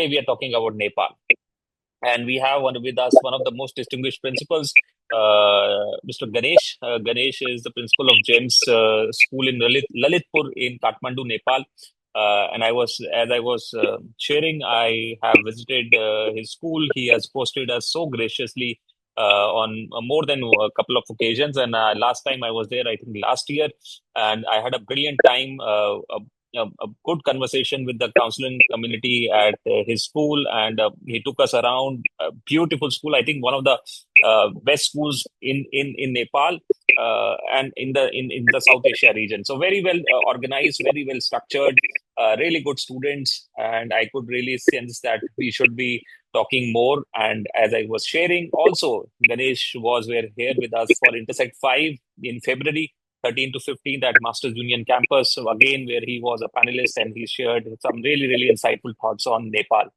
today we are talking about Nepal. And we have with us one of the most distinguished principals, Mr. Ganesh. Ganesh is the principal of GEMS School in Lalitpur in Kathmandu, Nepal. And as I was sharing, I have visited his school. He has hosted us so graciously on more than a couple of occasions. And last time I was there, I think last year, and I had a brilliant time. A good conversation with the counseling community at his school, and he took us around a beautiful school. I think one of the best schools in Nepal, and in the South Asia region. So very well organized, very well structured, really good students, and I could really sense that we should be talking more. And as I was sharing, also Ganesh was here with us for Intersect 5 in February 13 to 15 at Masters Union campus. So again, where he was a panelist and he shared some really, really insightful thoughts on Nepal.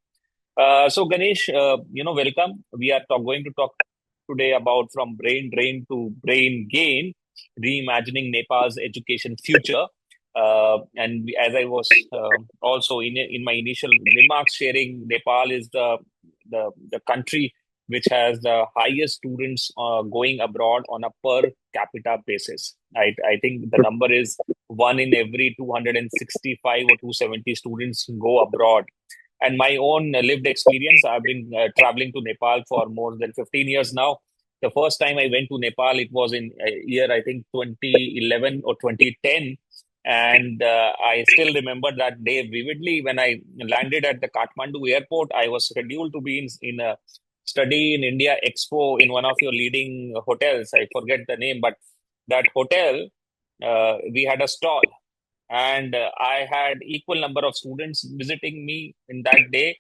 So Ganesh, welcome. We are going to talk today about from brain drain to brain gain, reimagining Nepal's education future. As I was also in my initial remarks sharing, Nepal is the country which has the highest students going abroad on a per capita basis. I think the number is one in every 265 or 270 students go abroad. And my own lived experience, I've been traveling to Nepal for more than 15 years now. The first time I went to Nepal, it was in year, I think 2011 or 2010. And I still remember that day vividly. When I landed at the Kathmandu airport, I was scheduled to be in a study in India Expo in one of your leading hotels. I forget the name, but that hotel, we had a stall, and I had equal number of students visiting me in that day,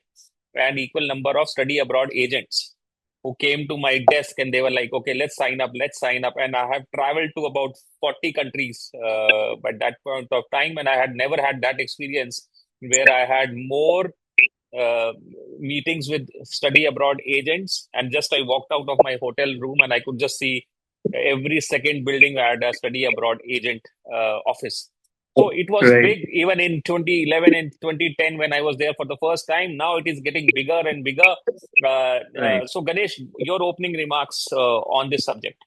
and equal number of study abroad agents who came to my desk, and they were like, okay, let's sign up. And I have traveled to about 40 countries by that point of time, and I had never had that experience where I had more uh, meetings with study abroad agents. And just I walked out of my hotel room and I could just see every second building had a study abroad agent office. So it was Right, big even in 2011 and 2010 when I was there for the first time. Now it is getting bigger and bigger. right. So Ganesh, your opening remarks on this subject.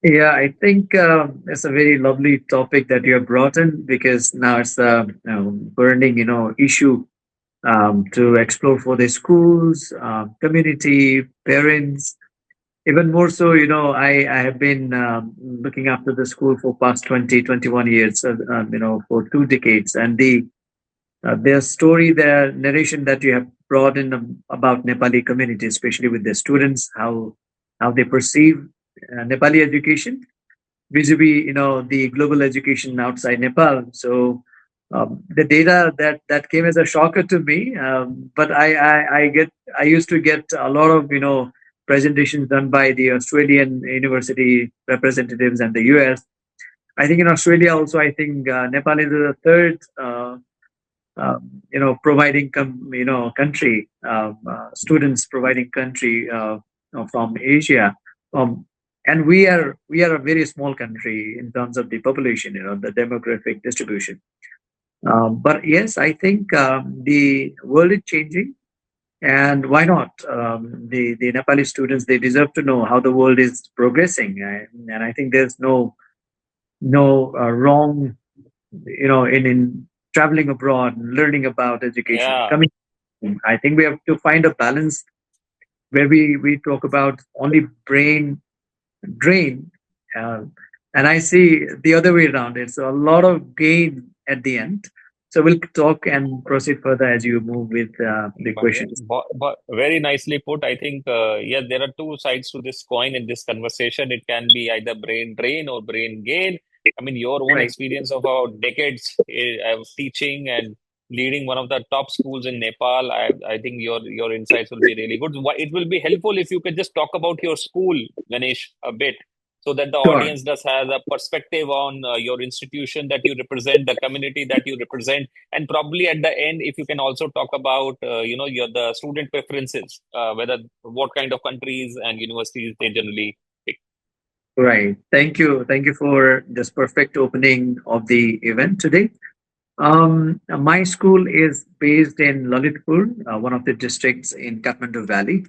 Yeah, I think it's a very lovely topic that you have brought in because now it's a burning, issue to explore for the schools, community, parents. Even more so, I have been looking after the school for past 21 years, for 2 decades. And the story, the narration that you have brought in about Nepali community, especially with the students, how they perceive Nepali education vis-a-vis, the global education outside Nepal. So the data that came as a shocker to me, but I used to get a lot of presentations done by the Australian university representatives and the US. I think in Australia also, I think Nepal is the third. Providing country, students providing country from Asia, um, and we are a very small country in terms of the population, the demographic distribution. But yes, I think the world is changing, and why not? The Nepali students, they deserve to know how the world is progressing, and I think there's no wrong in traveling abroad and learning about education Yeah. coming. I think we have to find a balance where we talk about only brain drain, uh, and I see the other way around. It's a lot of gain at the end. So we'll talk and proceed further as you move with the questions. But very nicely put. I think, yes, there are two sides to this coin in this conversation. It can be either brain drain or brain gain. I mean, your own Right. experience of about decades of teaching and leading one of the top schools in Nepal, I think your insights will be really good. It will be helpful if you could just talk about your school, Ganesh, a bit, so that the Sure. audience does have a perspective on your institution that you represent, the community that you represent, and probably at the end, if you can also talk about, your the student preferences, whether what kind of countries and universities they generally pick. Right. Thank you. Thank you for this perfect opening of the event today. My school is based in Lalitpur, one of the districts in Kathmandu Valley.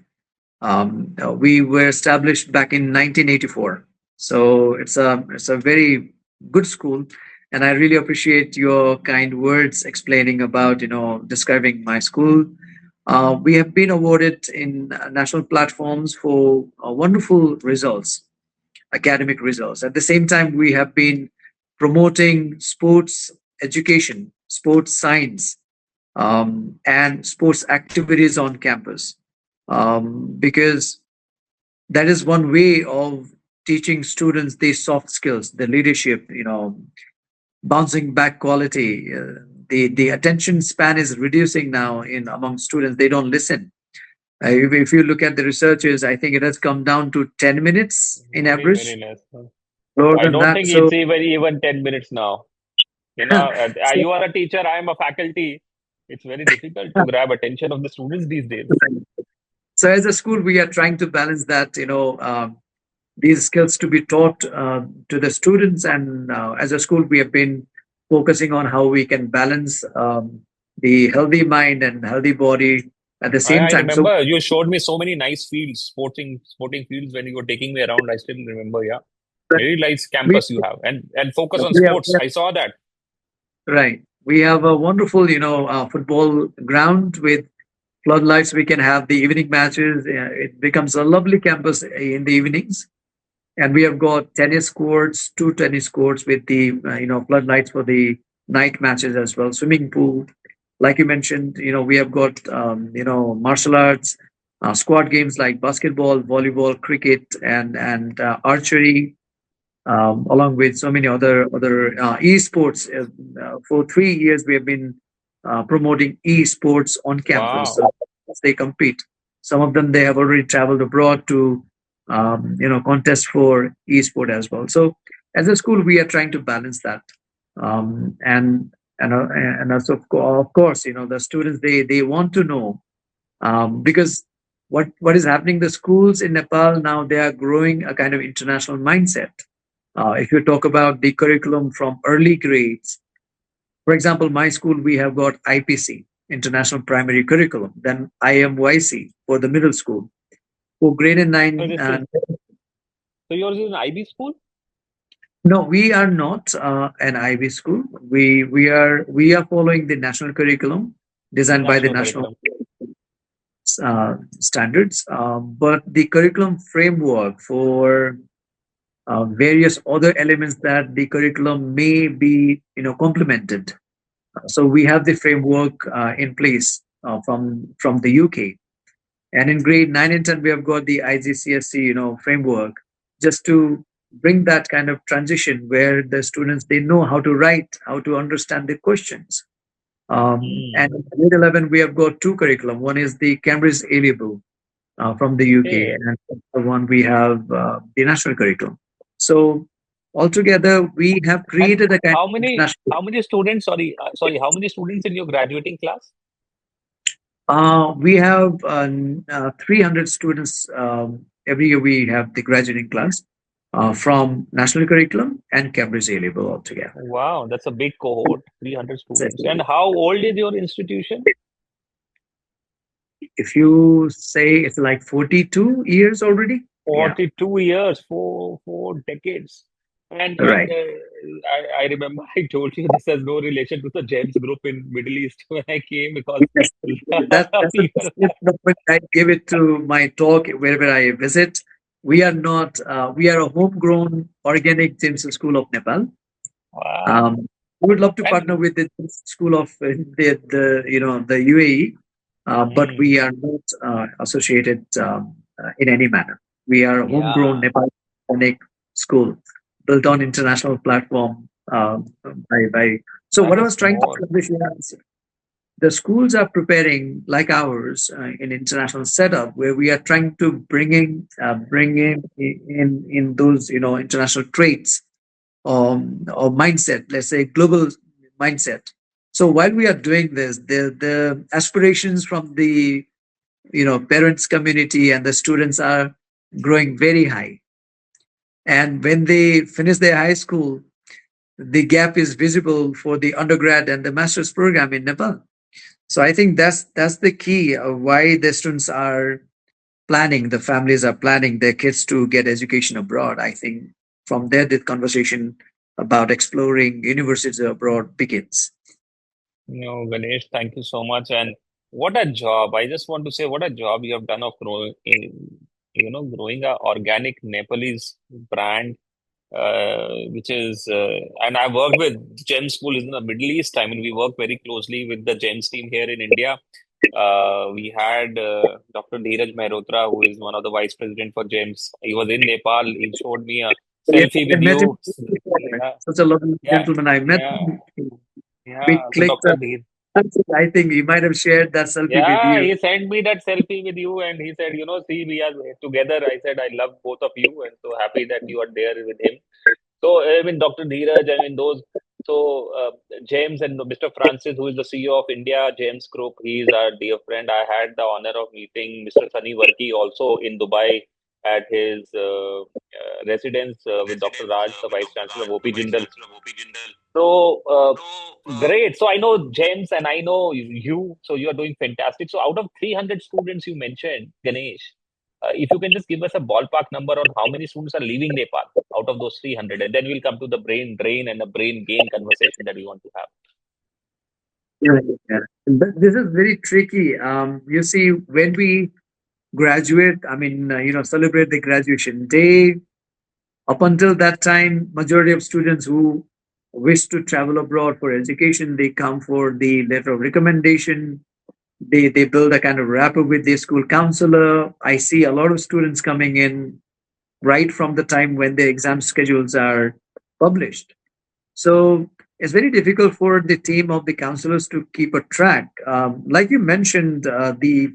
We were established back in 1984, so it's a very good school, and I really appreciate your kind words explaining about describing my school. We have been awarded in national platforms for wonderful results, academic results. At the same time, we have been promoting sports education, sports science, and sports activities on campus, because that is one way of teaching students these soft skills, the leadership, bouncing back quality. The attention span is reducing now in among students. They don't listen. If you look at the researchers, I think it has come down to 10 minutes in Very, very average, less. lower I than don't that. think So, it's even 10 minutes now. so, You are a teacher, I am a faculty. It's very difficult to grab attention of the students these days. so as a school, we are trying to balance that, these skills to be taught to the students. And as a school, we have been focusing on how we can balance the healthy mind and healthy body at the same I time. So, remember you showed me so many nice fields, sporting fields when you were taking me around. I still remember, yeah. Very nice we, campus you have, and focus on we sports. have I saw that. right. We have a wonderful, football ground with floodlights. We can have the evening matches. It becomes a lovely campus in the evenings. And we have got tennis courts, two tennis courts with the floodlights for the night matches as well. Swimming pool, like you mentioned, we have got martial arts, squad games like basketball, volleyball, cricket, and archery, along with so many other esports. For 3 years, we have been promoting esports on campus. Wow. So as they compete, some of them they have already traveled abroad to contest for esport as well. So as a school, we are trying to balance that, and also of course, the students they want to know, because what is happening. The schools in Nepal now they are growing a kind of international mindset. If you talk about the curriculum from early grades, for example, my school, we have got IPC, International Primary Curriculum, then IMYC for the middle school. For grade and So nine, this is so yours is an IB school, no, we are not an IB school. We are following the national curriculum designed by the national national curriculum. standards, but the curriculum framework for various other elements that the curriculum may be complemented. So we have the framework in place from the UK, and in grade 9 and 10 we have got the IGCSE framework, just to bring that kind of transition where the students they know how to write, how to understand the questions. And Hmm. in grade 11 we have got two curriculum. One is the Cambridge A level from the UK, Okay. and the one we have the national curriculum. So altogether, we have And created a kind how of many international. how many students? Sorry. How many students in your graduating class? We have 300 students every year. We have the graduating class from national curriculum and Cambridge A level altogether. Wow, that's a big cohort, 300 That's students. And it. how old is your institution? If you say it's like 42 years already, yeah, 42 years, four decades. And right. I remember I told you this has no relation to the GEMS group in Middle East when I came because Yes, that's a people, description of what I give it to my talk wherever I visit. We are not. We are a homegrown organic James School of Nepal. wow. Um, we would love to And partner with the school of the UAE, but mm, we are not associated in any manner. We are a homegrown yeah, Nepal organic school built on international platform. By so what that I is was trying to more. establish is the schools are preparing like ours in international setup where we are trying to bring in those international traits or mindset, let's say global mindset. So while we are doing this, the aspirations from the parents community and the students are growing very high, and when they finish their high school, the gap is visible for the undergrad and the master's program in Nepal. So I think that's the key of why the students are planning, the families are planning their kids to get education abroad. I think from there the conversation about exploring universities abroad begins. Ganesh, thank you so much. And what a job. I just want to say what a job you have done of growing a organic Nepalese brand, and I worked with GEM schools in the Middle East. I mean, we work very closely with the GEMS team here in India. We had Dr. Dheeraj Mehrotra, who is one of the vice president for GEMS. He was in Nepal. He showed me a Yes, selfie I with met him. you. Yeah, Such a lovely yeah, gentleman. I met yeah, him. We yeah. So clicked. Dr. Dheer. I think he might have shared that selfie with Yeah, you. he sent me that selfie with you and he said, see, we are together. I said, I love both of you and so happy that you are there with him. So, I mean, Dr. Dheeraj, I mean, James and Mr. Francis, who is the CEO of India James Group, he is our dear friend. I had the honor of meeting Mr. Sunny Varki also in Dubai at his residence with Dr. Raj, the Vice Chancellor of OP Jindal. So, great. So, I know James and I know you. So, you are doing fantastic. So, out of 300 students you mentioned, Ganesh, if you can just give us a ballpark number on how many students are leaving Nepal out of those 300, and then we'll come to the brain drain and the brain gain conversation that we want to have. Yeah, yeah. But this is very tricky. You see, when we graduate, I mean, celebrate the graduation day. Up until that time, majority of students who wish to travel abroad for education, they come for the letter of recommendation. They build a kind of rapport with their school counselor. I see a lot of students coming in right from the time when the exam schedules are published. So it's very difficult for the team of the counselors to keep a track. Like you mentioned, the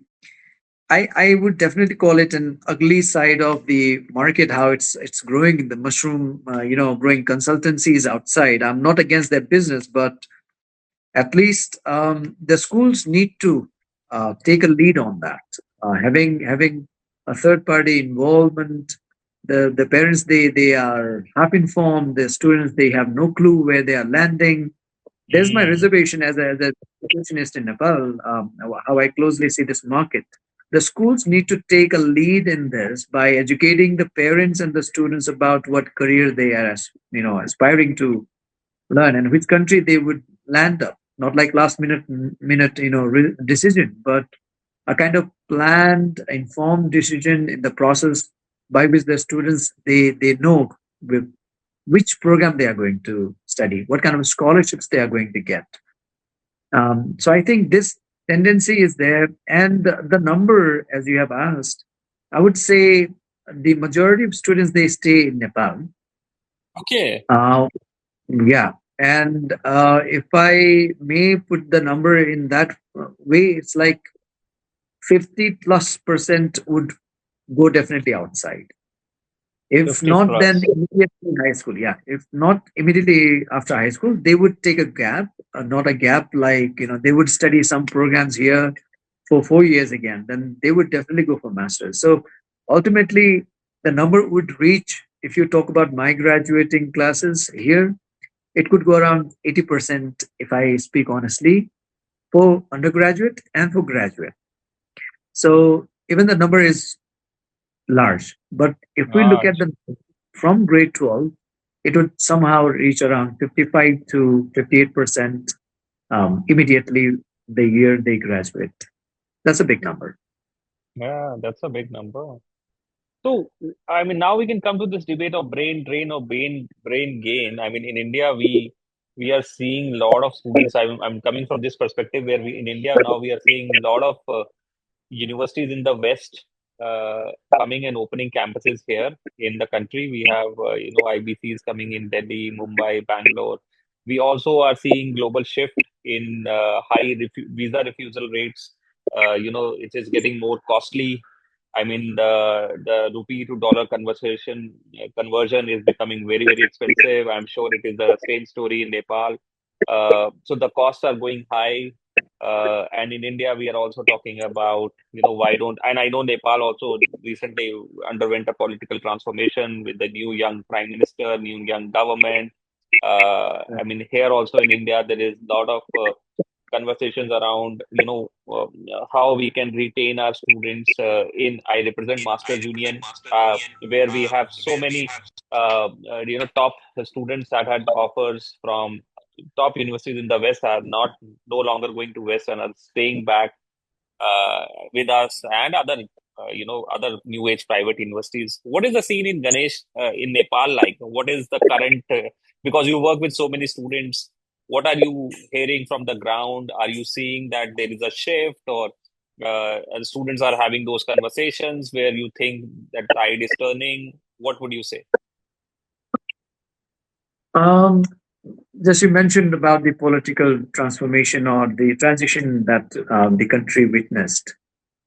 I would definitely call it an ugly side of the market, how it's growing, the mushroom, growing consultancies outside. I'm not against that business, but at least the schools need to take a lead on that. Having a third party involvement, the parents they are half informed, the students they have no clue where they are landing. There's my Mm, reservation as a educationist in Nepal, how I closely see this market. The schools need to take a lead in this by educating the parents and the students about what career they are, aspiring to learn and which country they would land up. Not like last minute, decision, but a kind of planned, informed decision in the process by which the students they know with which program they are going to study, what kind of scholarships they are going to get. So I think this tendency is there, and the number, as you have asked, I would say the majority of students they stay in Nepal. okay. Uh, yeah, and if I may put the number in that way, it's like 50+% would go definitely outside. If 50 not, then plus. immediately high school. Yeah. If not immediately after high school, they would take a gap, not a gap like, they would study some programs here for 4 years again. Then they would definitely go for masters. So ultimately, the number would reach, if you talk about my graduating classes here, it could go around 80%, if I speak honestly, for undergraduate and for graduate. So even the number is large. But if we look at Large. the from grade 12, it would somehow reach around 55 to 58% immediately the year they graduate. That's a big number. Yeah, that's a big number. So, I mean, now we can come to this debate of brain drain or brain gain. I mean, in India, we are seeing a lot of students. I'm coming from this perspective where we in India now we are seeing a lot of universities in the West coming and opening campuses here in the country. We have, IBCs coming in Delhi, Mumbai, Bangalore. We also are seeing global shift in high visa refusal rates. It is getting more costly. I mean, the rupee to dollar conversion is becoming very, very expensive. I'm sure it is the same story in Nepal. So the costs are going high. And in India, we are also talking about, why don't, and I know Nepal also recently underwent a political transformation with the new young prime minister, new young government. I mean, here also in India, there is a lot of conversations around, how we can retain our students. I represent Masters Union, where we have so many, top students that had offers from top universities in the West are not no longer going to West and are staying back uh, with us and other new age private universities. What is the scene in Ganesh in Nepal like? What is the current? Because you work with so many students, what are you hearing from the ground? Are you seeing that there is a shift, or and students are having those conversations where you think that tide is turning? What would you say? Um, just you mentioned about the political transformation or the transition that the country witnessed.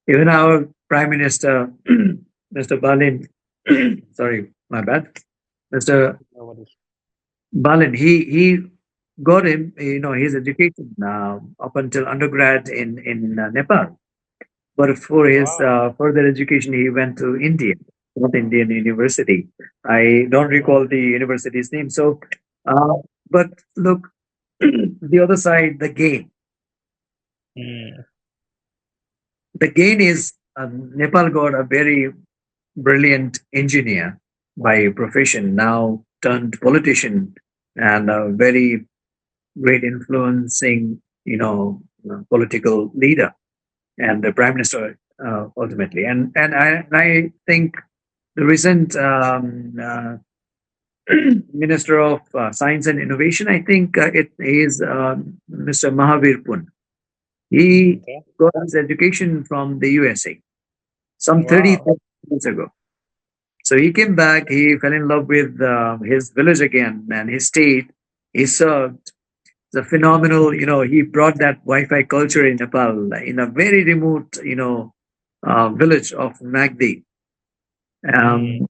Even our Prime Minister, Mr. Balin, sorry, my bad, Mr. Balin, he got him, his education up until undergrad in Nepal. But for his Wow. further education, he went to India, North Indian University. I don't recall the university's name. So, uh, but look, the other side, the gain. Mm, The gain is Nepal got a very brilliant engineer by profession, now turned politician, and a very great influencing, political leader and the prime minister ultimately. And I think the recent minister of science and innovation, I think it is Mr. Mahavir Pun. He okay. got his education from the USA some 30 Wow. years ago. So he came back, he fell in love with his village again and his state. He served. It's a phenomenal, he brought that Wi-Fi culture in Nepal in a very remote, village of Magdi. Mm,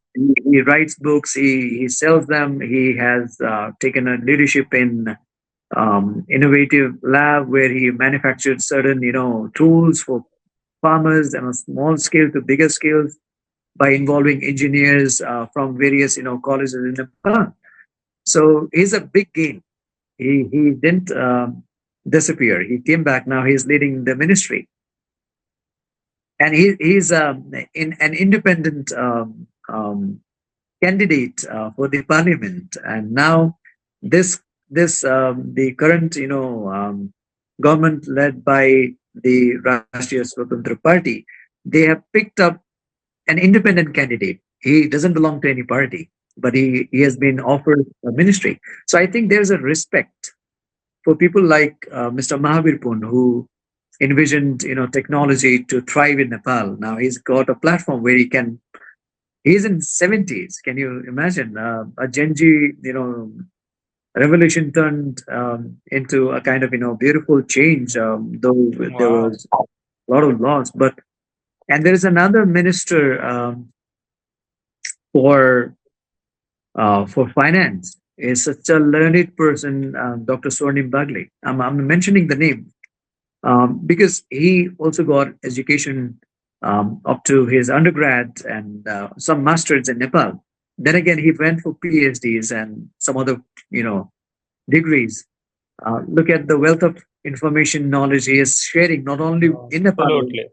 He writes books, he sells them. He has taken a leadership in innovative lab where he manufactured certain, tools for farmers on a small scale to bigger scales by involving engineers from various, colleges in Nepal. So he's a big gain. He didn't disappear. He came back. Now he's leading the ministry, and he's in an independent candidate for the parliament. And now this the current government led by the Rashtriya Swatantra Party, they have picked up an independent candidate. He doesn't belong to any party, but he has been offered a ministry. So I think there's a respect for people like Mr. Mahavir Pun, who envisioned technology to thrive in Nepal. Now he's got a platform where he can. He's in 70s. Can you imagine a Genji revolution turned into a kind of beautiful change? Though there wow. was a lot of loss, but and there is another minister for finance. Is such a learned person, Dr. Swarnim Bagli. I'm mentioning the name because he also got education up to his undergrad and some masters in Nepal. Then again, he went for PhDs and some other, you know, degrees. Look at the wealth of information knowledge he is sharing, not only in Nepal, Absolutely.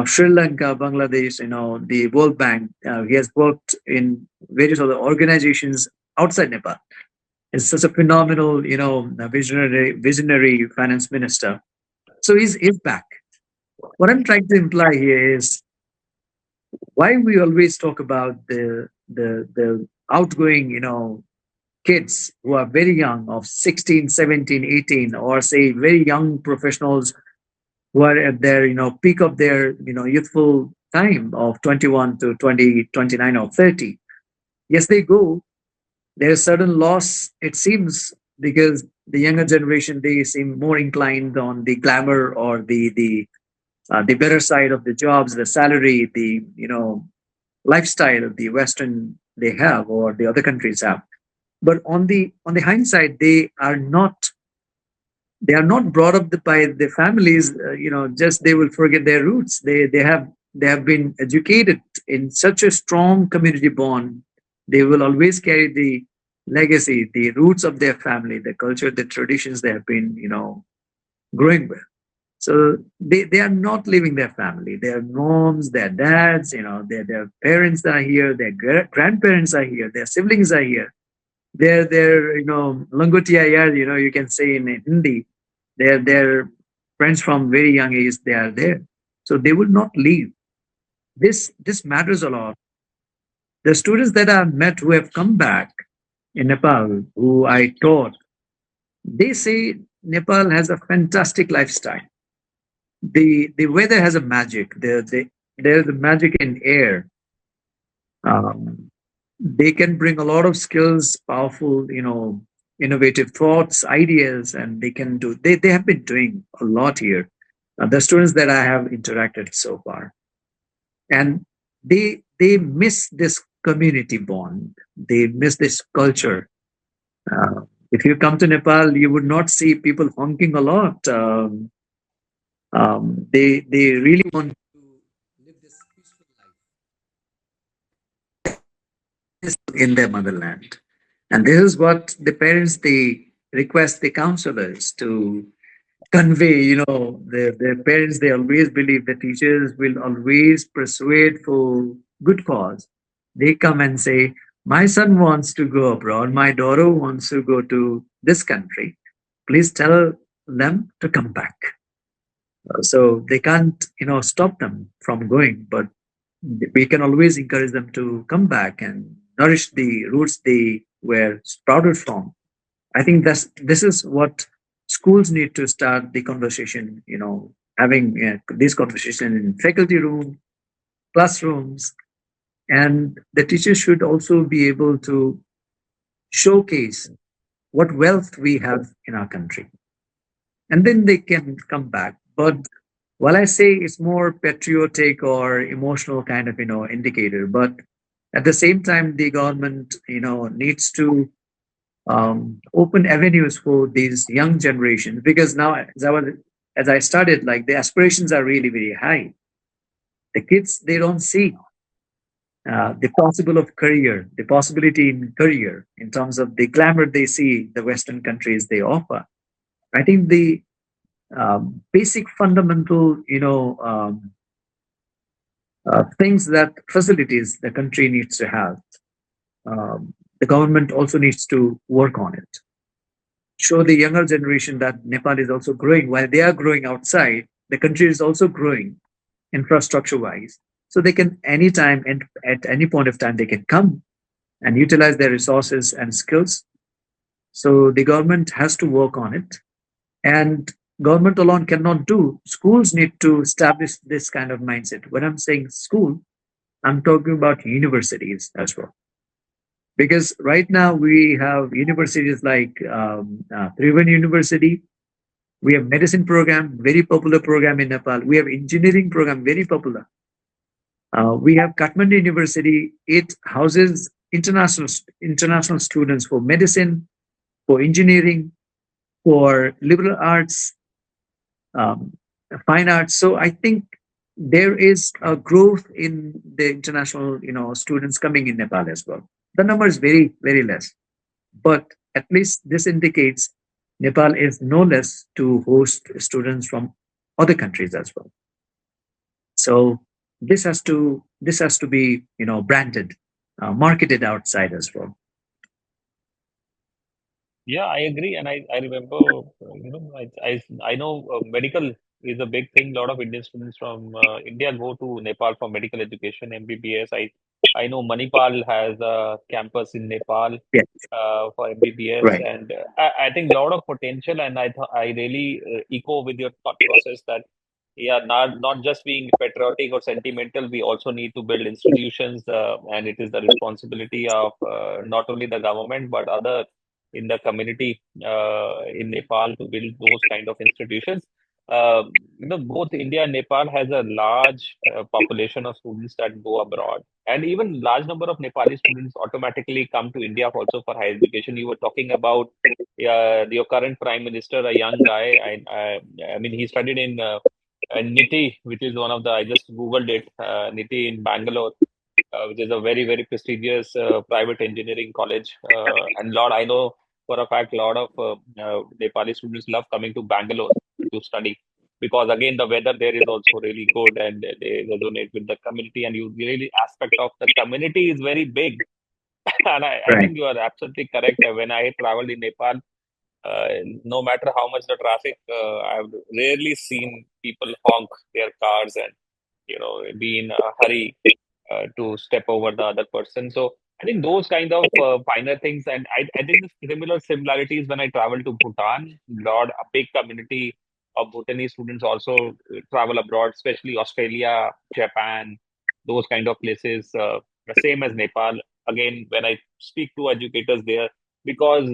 Sri Lanka, Bangladesh, the World Bank. He has worked in various other organizations outside Nepal. Is such a phenomenal, visionary finance minister. So he's back. What I'm trying to imply here is why we always talk about the outgoing, kids who are very young, of 16, 17, 18, or say very young professionals who are at their, peak of their, youthful time of 21 to 20, 29, or 30. Yes, they go. There's certain loss, it seems, because the younger generation, they seem more inclined on the glamour or the better side of the jobs, the salary, the lifestyle the Western they have or the other countries have. But on the hindsight, they are not brought up by the families. Just they will forget their roots. They have been educated in such a strong community bond. They will always carry the legacy, the roots of their family, the culture, the traditions they have been, growing with. So they are not leaving their family. Their moms, their dads, their parents are here, their grandparents are here, their siblings are here. Their langotia yaar, you can say in Hindi. Their friends from very young age, they are there. So they will not leave. This matters a lot. The students that I've met who have come back in Nepal, who I taught, they say Nepal has a fantastic lifestyle. The weather has a magic. There's a magic in air. Um, they can bring a lot of skills, powerful, innovative thoughts, ideas, and they can do. They have been doing a lot here. The students that I have interacted so far, and they miss this community bond. They miss this culture. If you come to Nepal, you would not see people honking a lot. They really want to live this peaceful life in their motherland. And this is what the parents they request the counselors to convey. Their parents they always believe the teachers will always persuade for good cause. They come and say, "My son wants to go abroad. My daughter wants to go to this country. Please tell them to come back." So they can't, stop them from going, but we can always encourage them to come back and nourish the roots they were sprouted from. I think this is what schools need to start the conversation. Having this conversation in faculty room, classrooms, and the teachers should also be able to showcase what wealth we have in our country, and then they can come back. But while I say it's more patriotic or emotional kind of indicator, but at the same time, the government needs to open avenues for these young generations because now as I started, like the aspirations are really very high. The kids they don't see the possible of career, the possibility in career in terms of the glamour they see the Western countries they offer. I think the basic fundamental things that facilities the country needs to have. The government also needs to work on it. Show the younger generation that Nepal is also growing. While they are growing outside, the country is also growing infrastructure wise. So they can anytime and at any point of time they can come and utilize their resources and skills. So the government has to work on it. And government alone cannot do. Schools need to establish this kind of mindset. When I'm saying school, I'm talking about universities as well. Because right now we have universities like Tribhuvan University. We have medicine program, very popular program in Nepal. We have engineering program, very popular. We have Kathmandu University. It houses international students for medicine, for engineering, for liberal arts, um, fine arts. So I think there is a growth in the international, students coming in Nepal as well. The number is very, very less, but at least this indicates Nepal is no less to host students from other countries as well. So this has to be branded, marketed outside as well. Yeah, I agree, and I remember, I know medical is a big thing. A lot of Indian students from India go to Nepal for medical education, MBBS. I know Manipal has a campus in Nepal Yeah, for MBBS, right. and I think a lot of potential. And I really echo with your thought process that yeah, not just being patriotic or sentimental, we also need to build institutions, and it is the responsibility of not only the government but other in the community in Nepal to build those kind of institutions. Both India and Nepal has a large population of students that go abroad, and even large number of Nepali students automatically come to India also for higher education. You were talking about your current prime minister, a young guy. I mean, he studied in NITI, which is one of the I just googled it, NITI in Bangalore, which is a very, very prestigious private engineering college. And I know for a fact, a lot of Nepali students love coming to Bangalore to study because again, the weather there is also really good and they resonate with the community. And you really aspect of the community is very big. And I Right. think you are absolutely correct. When I traveled in Nepal, uh, no matter how much the traffic, I've rarely seen people honk their cars and be in a hurry to step over the other person. So I think those kind of finer things, and I think the similar similarities when I travel to Bhutan. A big community of Bhutanese students also travel abroad, especially Australia, Japan, those kind of places. The same as Nepal. Again, when I speak to educators there, because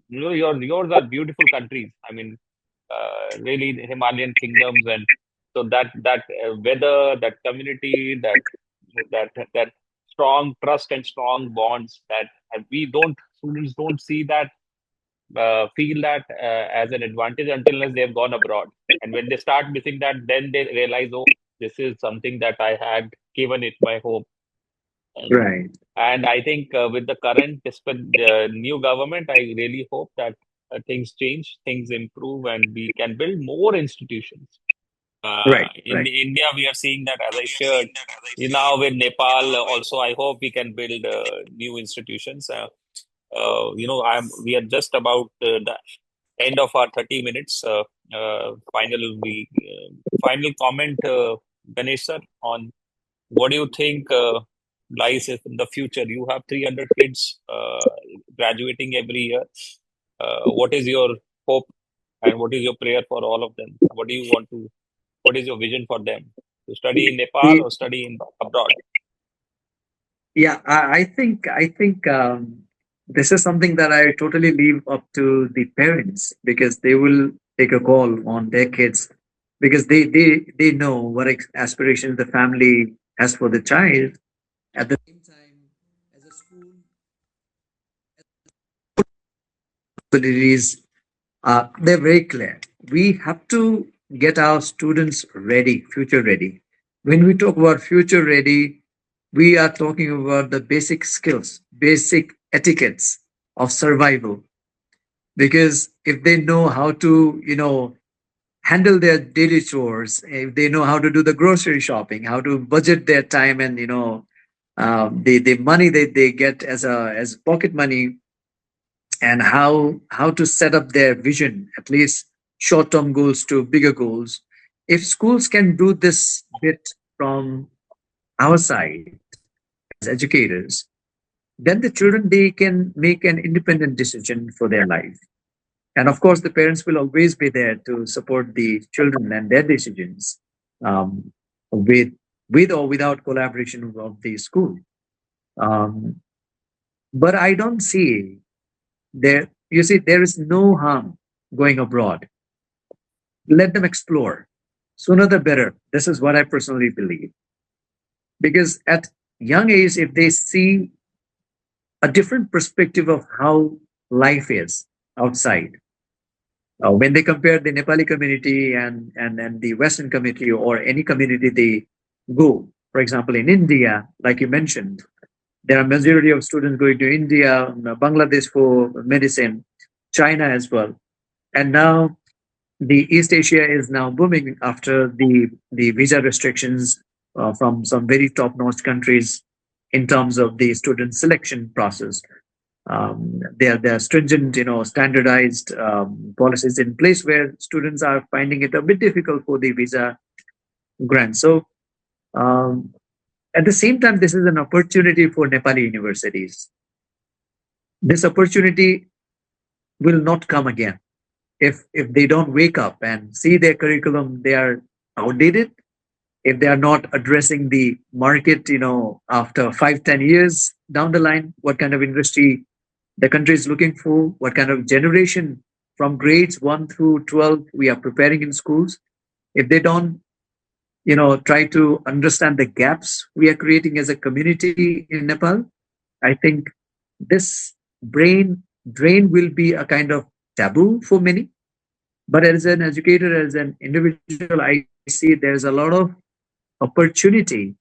yours are beautiful countries. I mean, really Himalayan kingdoms, and so that weather, that community, that strong trust and strong bonds that we don't students don't see that feel that as an advantage until unless they've gone abroad, and when they start missing that, then they realize, oh, this is something that I had given it my home. and Right. and I think with the current new government, I really hope that things change, things improve, and we can build more institutions. Right. In Right. India, we are seeing that, as I shared, now with Nepal, also, I hope we can build new institutions. We are just about the end of our 30 minutes. Final comment, Ganesh sir, on what do you think lies in the future? You have 300 kids graduating every year. What is your hope and what is your prayer for all of them? What is your vision for them? To study in Nepal or study in abroad? Yeah, I think this is something that I totally leave up to the parents because they will take a call on their kids because they know what aspirations the family has for the child. At the same time, as a school, abilities they're very clear. We have to get our students ready, future ready. When we talk about future ready, we are talking about the basic skills, basic etiquettes of survival. Because if they know how to, handle their daily chores, if they know how to do the grocery shopping, how to budget their time and the money that they get as pocket money, and how to set up their vision, at least short-term goals to bigger goals. If schools can do this bit from our side as educators, then the children they can make an independent decision for their life. And of course, the parents will always be there to support the children and their decisions, um, with with or without collaboration of the school. Um, but I don't see there. You see, there is no harm going abroad. Let them explore. Sooner the better. This is what I personally believe. Because at young age, if they see a different perspective of how life is outside, when they compare the Nepali community and the Western community or any community they go, for example, in India, like you mentioned, there are majority of students going to India, Bangladesh for medicine, China as well. And now the East Asia is now booming after the visa restrictions from some very top-notch countries in terms of the student selection process. There are stringent, standardized policies in place where students are finding it a bit difficult for the visa grant. So um, at the same time, this is an opportunity for Nepali universities. This opportunity will not come again if they don't wake up and see their curriculum they are outdated, if they are not addressing the market, after 5-10 years down the line, what kind of industry the country is looking for, what kind of generation from grades 1 through 12 we are preparing in schools. If they don't, try to understand the gaps we are creating as a community in Nepal, I think this brain drain will be a kind of taboo for many. But as an educator, as an individual, I see there's a lot of opportunity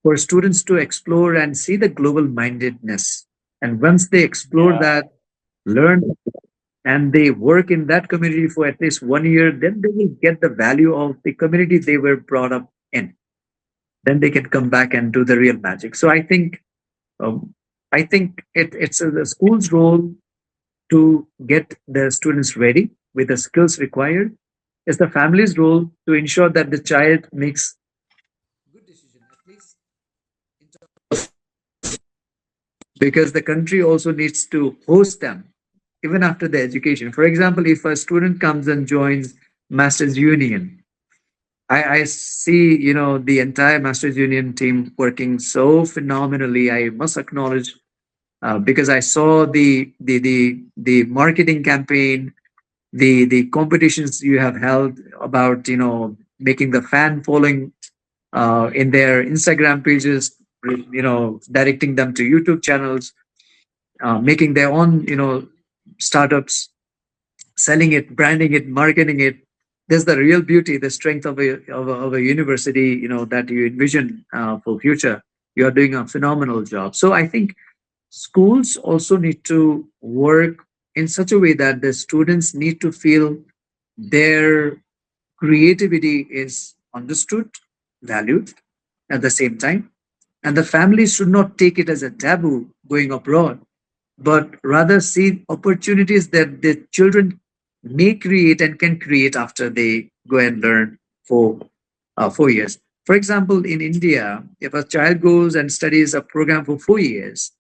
for students to explore and see the global mindedness. And once they explore Yeah, that, learn, and they work in that community for at least 1 year, then they will get the value of the community they were brought up in. Then they can come back and do the real magic. So um, I think it's the school's role to get the students ready with the skills required. It's the family's role to ensure that the child makes good decision, at least in terms, because the country also needs to host them even after the education. For example, if a student comes and joins Masters Union, I see, the entire Masters Union team working so phenomenally. I must acknowledge, because I saw the marketing campaign, the competitions you have held about, making the fan following in their Instagram pages, directing them to YouTube channels, making their own, startups, selling it, branding it, marketing it. There's the real beauty, the strength of a university, that you envision for future. You are doing a phenomenal job. So I think schools also need to work in such a way that the students need to feel their creativity is understood, valued at the same time. And the families should not take it as a taboo going abroad, but rather see opportunities that the children may create and can create after they go and learn for 4 years. For example, in India, if a child goes and studies a program for 4 years,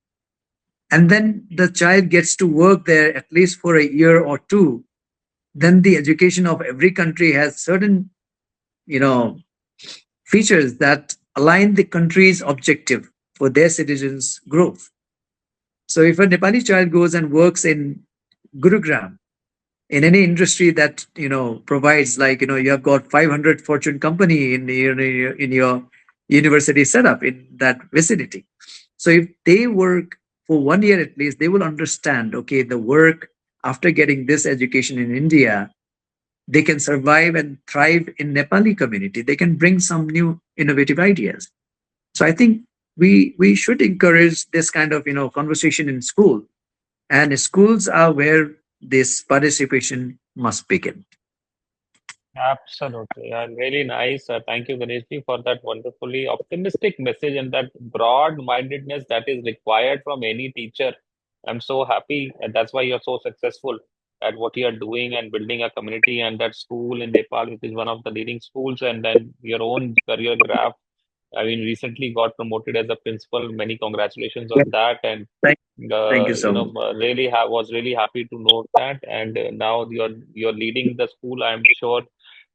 and then the child gets to work there at least for a year or two, then the education of every country has certain, you know, features that align the country's objective for their citizens' growth. So if a Nepali child goes and works in Gurugram, in any industry that provides, like, you have got 500 fortune company in your university setup in that vicinity. So if they work for 1 year at least, they will understand, okay, the work after getting this education in India, they can survive and thrive in Nepali community. They can bring some new innovative ideas. So I think we should encourage this kind of conversation in school, and schools are where this participation must begin. absolutely. And really nice. Thank you, Ganeshji, for that wonderfully optimistic message and that broad-mindedness that is required from any teacher. I'm so happy, and that's why you're so successful at what you are doing and building a community and that school in Nepal, which is one of the leading schools, and then your own career graph. I mean, recently got promoted as a principal. Many congratulations Yeah. on that. And Thank, thank you so much. really was really happy to know that. And now you're leading the school. I'm sure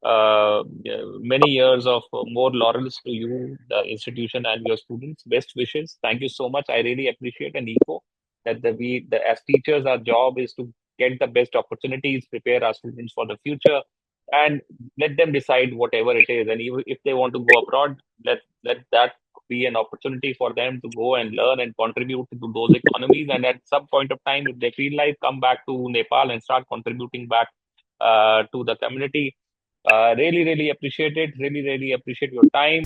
yeah, many years of more laurels to you, the institution, and your students. Best wishes. Thank you so much. I really appreciate and echo that as teachers, our job is to get the best opportunities, prepare our students for the future, and let them decide whatever it is. And even if they want to go abroad, let that be an opportunity for them to go and learn and contribute to those economies. And at some point of time, if they feel like, come back to Nepal and start contributing back to the community. Really, really appreciate it. Really, really appreciate your time.